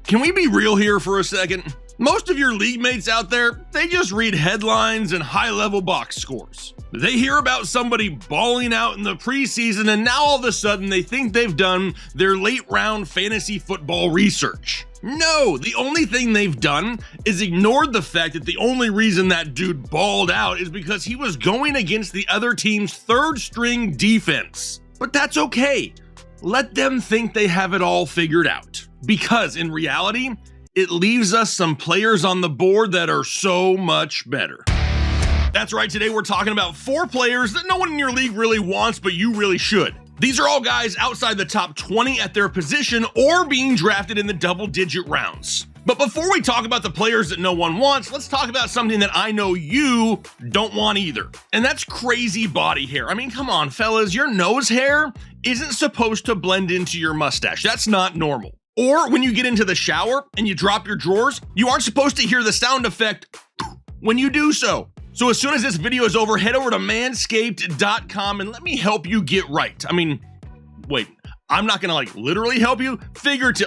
Can we be real here for a second? Most of your league mates out there, they just read headlines and high-level box scores. They hear about somebody balling out in the preseason, and now all of a sudden they think they've done their late-round fantasy football research. No, the only thing they've done is ignored the fact that the only reason that dude balled out is because he was going against the other team's third-string defense. But that's okay. Let them think they have it all figured out. Because in reality, it leaves us some players on the board that are so much better. That's right, today we're talking about 4 players that no one in your league really wants, but you really should. These are all guys outside the top 20 at their position or being drafted in the double-digit rounds. But before we talk about the players that no one wants, let's talk about something that I know you don't want either. And that's crazy body hair. I mean, come on, fellas, your nose hair isn't supposed to blend into your mustache. That's not normal. Or when you get into the shower and you drop your drawers, you aren't supposed to hear the sound effect when you do so. So as soon as this video is over, head over to manscaped.com and let me help you get right. I mean, wait, I'm not gonna literally help you.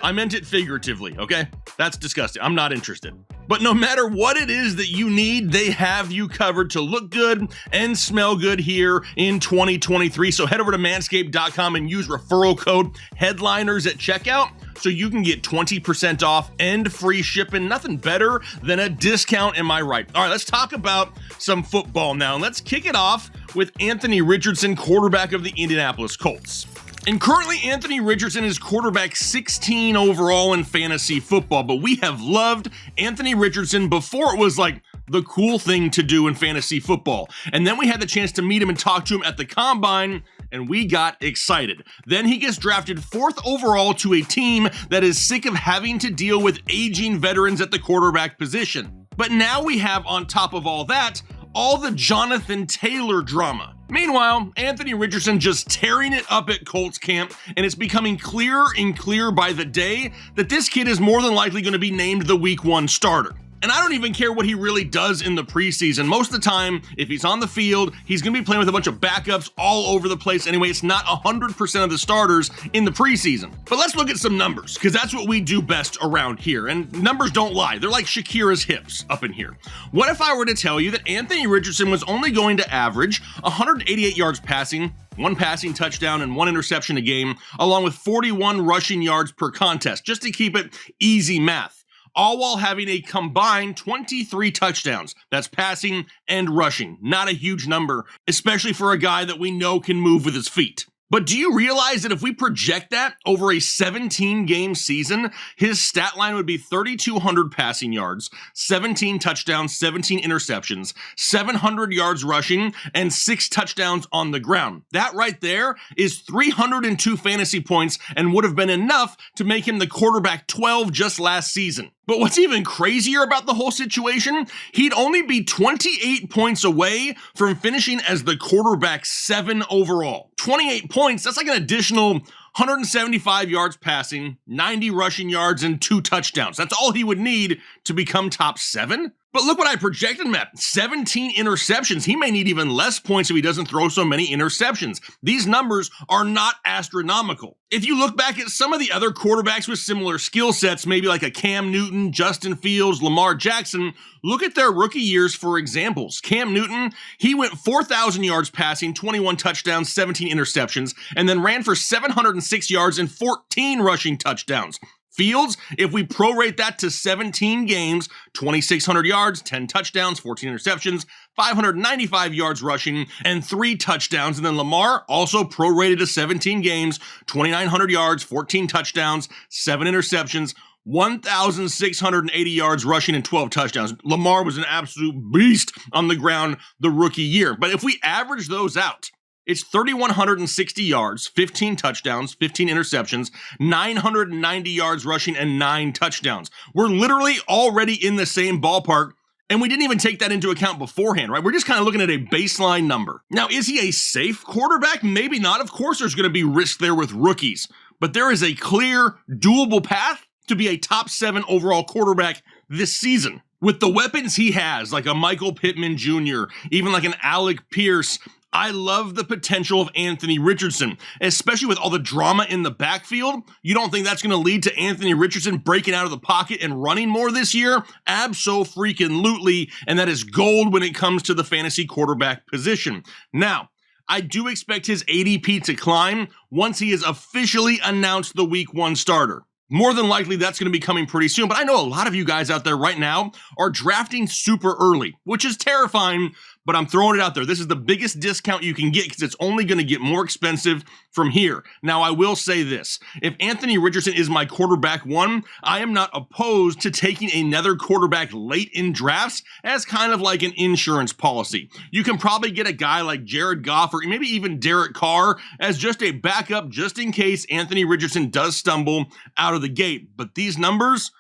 I meant it figuratively, okay? That's disgusting. I'm not interested. But no matter what it is that you need, they have you covered to look good and smell good here in 2023. So head over to manscaped.com and use referral code headliners at checkout so you can get 20% off and free shipping. Nothing better than a discount, am I right? All right, let's talk about some football now. And let's kick it off with Anthony Richardson, quarterback of the Indianapolis Colts. And currently, Anthony Richardson is quarterback 16 overall in fantasy football, but we have loved Anthony Richardson before it was the cool thing to do in fantasy football. And then we had the chance to meet him and talk to him at the Combine, and we got excited. Then he gets drafted 4th overall to a team that is sick of having to deal with aging veterans at the quarterback position. But now we have, on top of all that, all the Jonathan Taylor drama. Meanwhile, Anthony Richardson just tearing it up at Colts camp, and it's becoming clearer and clearer by the day that this kid is more than likely going to be named the Week 1 starter. And I don't even care what he really does in the preseason. Most of the time, if he's on the field, he's going to be playing with a bunch of backups all over the place anyway. It's not 100% of the starters in the preseason. But let's look at some numbers, because that's what we do best around here. And numbers don't lie. They're like Shakira's hips up in here. What if I were to tell you that Anthony Richardson was only going to average 188 yards passing, 1 passing touchdown, and 1 interception a game, along with 41 rushing yards per contest, just to keep it easy math, all while having a combined 23 touchdowns. That's passing and rushing. Not a huge number, especially for a guy that we know can move with his feet. But do you realize that if we project that over a 17-game season, his stat line would be 3,200 passing yards, 17 touchdowns, 17 interceptions, 700 yards rushing, and 6 touchdowns on the ground. That right there is 302 fantasy points and would have been enough to make him the quarterback 12 just last season. But what's even crazier about the whole situation, he'd only be 28 points away from finishing as the quarterback 7 overall. 28 points, that's like an additional 175 yards passing, 90 rushing yards, and 2 touchdowns. That's all he would need to become top 7? But look what I projected him at, 17 interceptions. He may need even less points if he doesn't throw so many interceptions. These numbers are not astronomical. If you look back at some of the other quarterbacks with similar skill sets, maybe like a Cam Newton, Justin Fields, Lamar Jackson, look at their rookie years for examples. Cam Newton, he went 4,000 yards passing, 21 touchdowns, 17 interceptions, and then ran for 706 yards and 14 rushing touchdowns. Fields, if we prorate that to 17 games, 2,600 yards, 10 touchdowns, 14 interceptions, 595 yards rushing, and 3 touchdowns. And then Lamar, also prorated to 17 games, 2,900 yards, 14 touchdowns, 7 interceptions, 1,680 yards rushing, and 12 touchdowns. Lamar was an absolute beast on the ground the rookie year. But if we average those out, it's 3,160 yards, 15 touchdowns, 15 interceptions, 990 yards rushing, and 9 touchdowns. We're literally already in the same ballpark, and we didn't even take that into account beforehand, right? We're just kind of looking at a baseline number. Now, is he a safe quarterback? Maybe not. Of course, there's going to be risk there with rookies, but there is a clear, doable path to be a top 7 overall quarterback this season. With the weapons he has, like a Michael Pittman Jr., even like an Alec Pierce, I love the potential of Anthony Richardson, especially with all the drama in the backfield. You don't think that's going to lead to Anthony Richardson breaking out of the pocket and running more this year? Abso-freaking-lutely, and that is gold when it comes to the fantasy quarterback position. Now, I do expect his ADP to climb once he is officially announced the week 1 starter. More than likely, that's going to be coming pretty soon, but I know a lot of you guys out there right now are drafting super early, which is terrifying, but I'm throwing it out there. This is the biggest discount you can get because it's only going to get more expensive from here. Now, I will say this. If Anthony Richardson is my quarterback 1, I am not opposed to taking another quarterback late in drafts as kind of like an insurance policy. You can probably get a guy like Jared Goff or maybe even Derek Carr as just a backup just in case Anthony Richardson does stumble out of the gate. But these numbers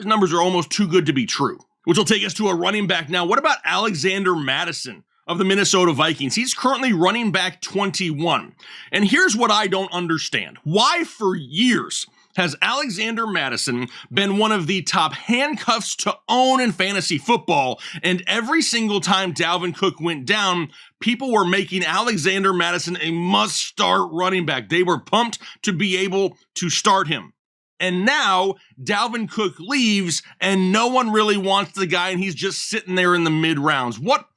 are almost too good to be true. Which will take us to a running back now. What about Alexander Madison of the Minnesota Vikings? He's currently running back 21. And here's what I don't understand. Why for years has Alexander Madison been one of the top handcuffs to own in fantasy football? And every single time Dalvin Cook went down, people were making Alexander Madison a must-start running back. They were pumped to be able to start him. And now Dalvin Cook leaves and no one really wants the guy and he's just sitting there in the mid rounds. What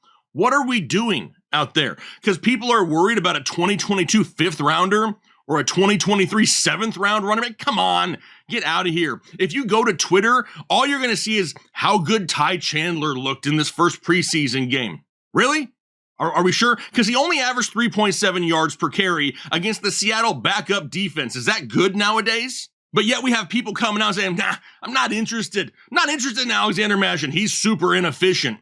are we doing out there? Because people are worried about a 2022 5th rounder or a 2023 7th round running back. Come on, get out of here. If you go to Twitter, all you're going to see is how good Ty Chandler looked in this first preseason game. Really? Are we sure? Because he only averaged 3.7 yards per carry against the Seattle backup defense. Is that good nowadays? But yet we have people coming out saying, nah, I'm not interested. I'm not interested in Alexander Madison. He's super inefficient.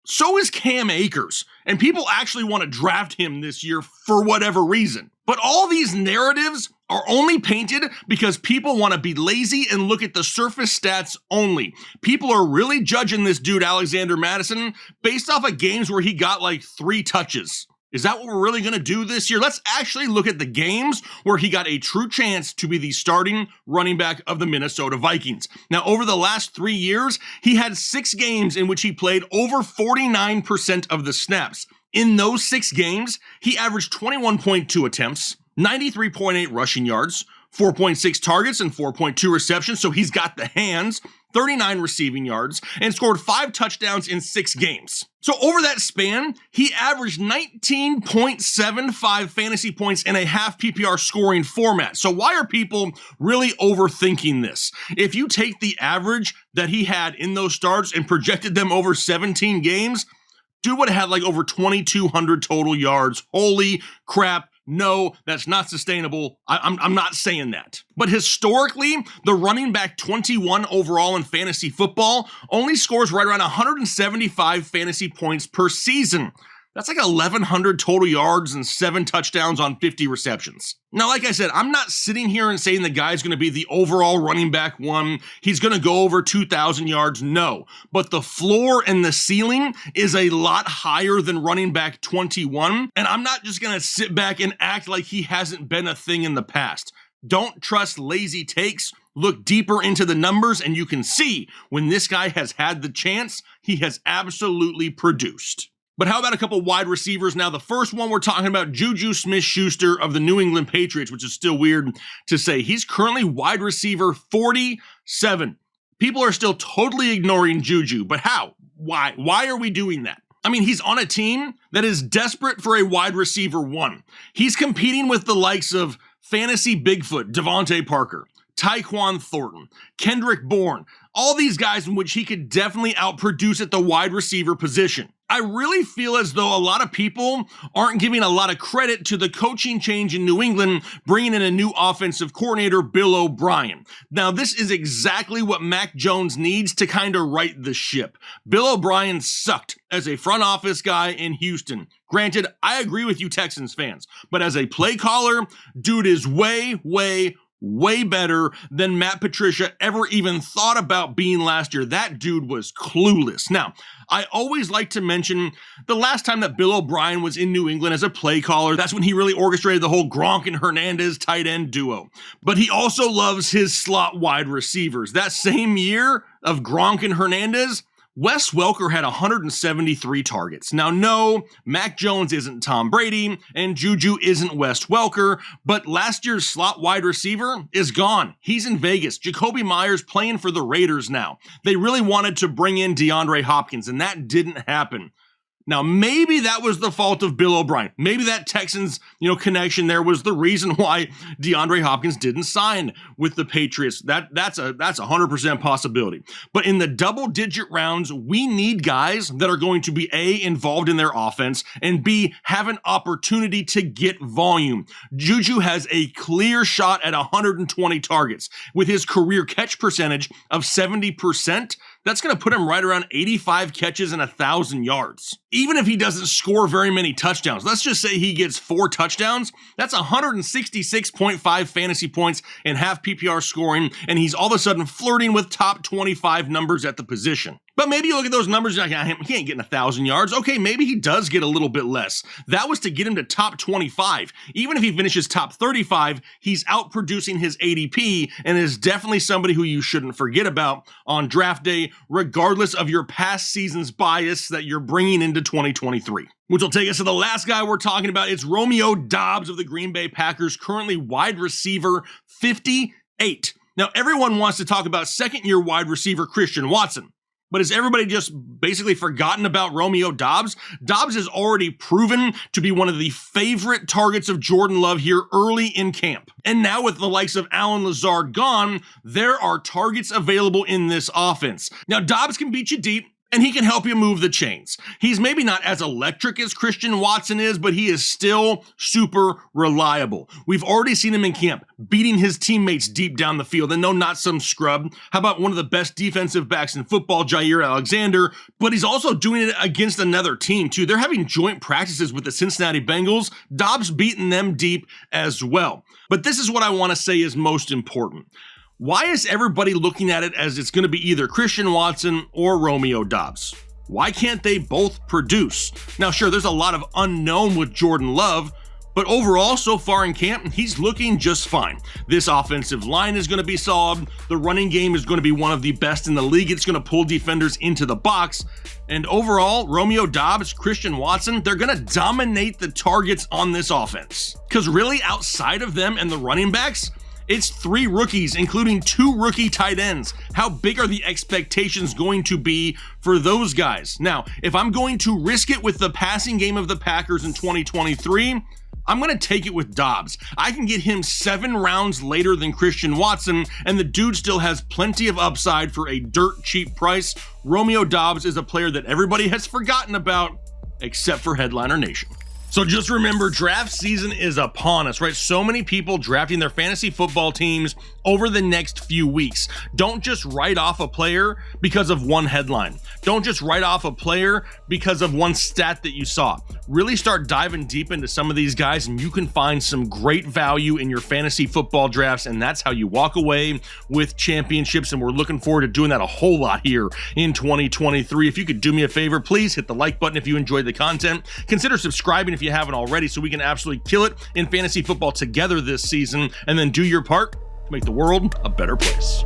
So is Cam Akers. And people actually want to draft him this year for whatever reason. But all these narratives are only painted because people want to be lazy and look at the surface stats only. People are really judging this dude, Alexander Madison, based off of games where he got like 3 touches. Is that what we're really going to do this year? Let's actually look at the games where he got a true chance to be the starting running back of the Minnesota Vikings. Now, over the last 3 years, he had 6 games in which he played over 49% of the snaps. In those 6 games, he averaged 21.2 attempts, 93.8 rushing yards, 4.6 targets, and 4.2 receptions, so he's got the hands, 39 receiving yards, and scored 5 touchdowns in 6 games. So over that span, he averaged 19.75 fantasy points in a half PPR scoring format. So why are people really overthinking this? If you take the average that he had in those starts and projected them over 17 games, dude would have had like over 2,200 total yards. Holy crap. No, that's not sustainable. I'm not saying that. But historically, the running back 21 overall in fantasy football only scores right around 175 fantasy points per season. That's like 1,100 total yards and 7 touchdowns on 50 receptions. Now, like I said, I'm not sitting here and saying the guy's going to be the overall running back 1. He's going to go over 2,000 yards. No. But the floor and the ceiling is a lot higher than running back 21. And I'm not just going to sit back and act like he hasn't been a thing in the past. Don't trust lazy takes. Look deeper into the numbers and you can see when this guy has had the chance, he has absolutely produced. But how about a couple wide receivers now? The first one we're talking about, Juju SmithSchuster of the New England Patriots, which is still weird to say. He's currently wide receiver 47. People are still totally ignoring Juju, but how? Why? Why are we doing that? I mean, he's on a team that is desperate for a wide receiver 1. He's competing with the likes of Fantasy Bigfoot, Devontae Parker, Tyquan Thornton, Kendrick Bourne, all these guys in which he could definitely outproduce at the wide receiver position. I really feel as though a lot of people aren't giving a lot of credit to the coaching change in New England, bringing in a new offensive coordinator, Bill O'Brien. Now, this is exactly what Mac Jones needs to kind of right the ship. Bill O'Brien sucked as a front office guy in Houston. Granted, I agree with you Texans fans, but as a play caller, dude is way better than Matt Patricia ever even thought about being last year. That dude was clueless. Now, I always like to mention the last time that Bill O'Brien was in New England as a play caller, that's when he really orchestrated the whole Gronk and Hernandez tight end duo. But he also loves his slot wide receivers. That same year of Gronk and Hernandez, Wes Welker had 173 targets. Now, no, Mac Jones isn't Tom Brady, and Juju isn't Wes Welker, but last year's slot wide receiver is gone. He's in Vegas. Jacoby Myers playing for the Raiders now. They really wanted to bring in DeAndre Hopkins, and that didn't happen. Now, maybe that was the fault of Bill O'Brien. Maybe that Texans, connection there was the reason why DeAndre Hopkins didn't sign with the Patriots. That's a 100% possibility. But in the double-digit rounds, we need guys that are going to be A, involved in their offense, and B, have an opportunity to get volume. Juju has a clear shot at 120 targets. With his career catch percentage of 70%, that's going to put him right around 85 catches and 1,000 yards. Even if he doesn't score very many touchdowns, let's just say he gets 4 touchdowns, that's 166.5 fantasy points and half PPR scoring, and he's all of a sudden flirting with top 25 numbers at the position. But maybe you look at those numbers and you're like, he ain't getting 1,000 yards. Okay, maybe he does get a little bit less. That was to get him to top 25. Even if he finishes top 35, he's outproducing his ADP and is definitely somebody who you shouldn't forget about on draft day, regardless of your past season's bias that you're bringing into 2023. Which will take us to the last guy we're talking about. It's Romeo Dobbs of the Green Bay Packers, currently wide receiver 58. Now, everyone wants to talk about second-year wide receiver Christian Watson. But has everybody just basically forgotten about Romeo Dobbs? Dobbs has already proven to be one of the favorite targets of Jordan Love here early in camp. And now with the likes of Allen Lazard gone, there are targets available in this offense. Now, Dobbs can beat you deep, and he can help you move the chains. He's maybe not as electric as Christian Watson is, but he is still super reliable. We've already seen him in camp, beating his teammates deep down the field, and no, not some scrub. How about one of the best defensive backs in football, Jair Alexander? But he's also doing it against another team, too. They're having joint practices with the Cincinnati Bengals. Dobbs beating them deep as well. But this is what I want to say is most important. Why is everybody looking at it as it's going to be either Christian Watson or Romeo Dobbs? Why can't they both produce? Now, sure, there's a lot of unknown with Jordan Love, but overall, so far in camp, he's looking just fine. This offensive line is going to be solid. The running game is going to be one of the best in the league. It's going to pull defenders into the box. And overall, Romeo Dobbs, Christian Watson, they're going to dominate the targets on this offense. Because really, outside of them and the running backs, it's 3 rookies, including 2 rookie tight ends. How big are the expectations going to be for those guys? Now, if I'm going to risk it with the passing game of the Packers in 2023, I'm going to take it with Dobbs. I can get him 7 rounds later than Christian Watson, and the dude still has plenty of upside for a dirt cheap price. Romeo Dobbs is a player that everybody has forgotten about, except for Headliner Nation. So just remember, draft season is upon us, right? So many people drafting their fantasy football teams over the next few weeks. Don't just write off a player because of one headline. Don't just write off a player because of one stat that you saw. Really start diving deep into some of these guys, and you can find some great value in your fantasy football drafts, and that's how you walk away with championships, and we're looking forward to doing that a whole lot here in 2023. If you could do me a favor, please hit the like button if you enjoyed the content. Consider subscribing if you haven't already, so we can absolutely kill it in fantasy football together this season, and then do your part to make the world a better place.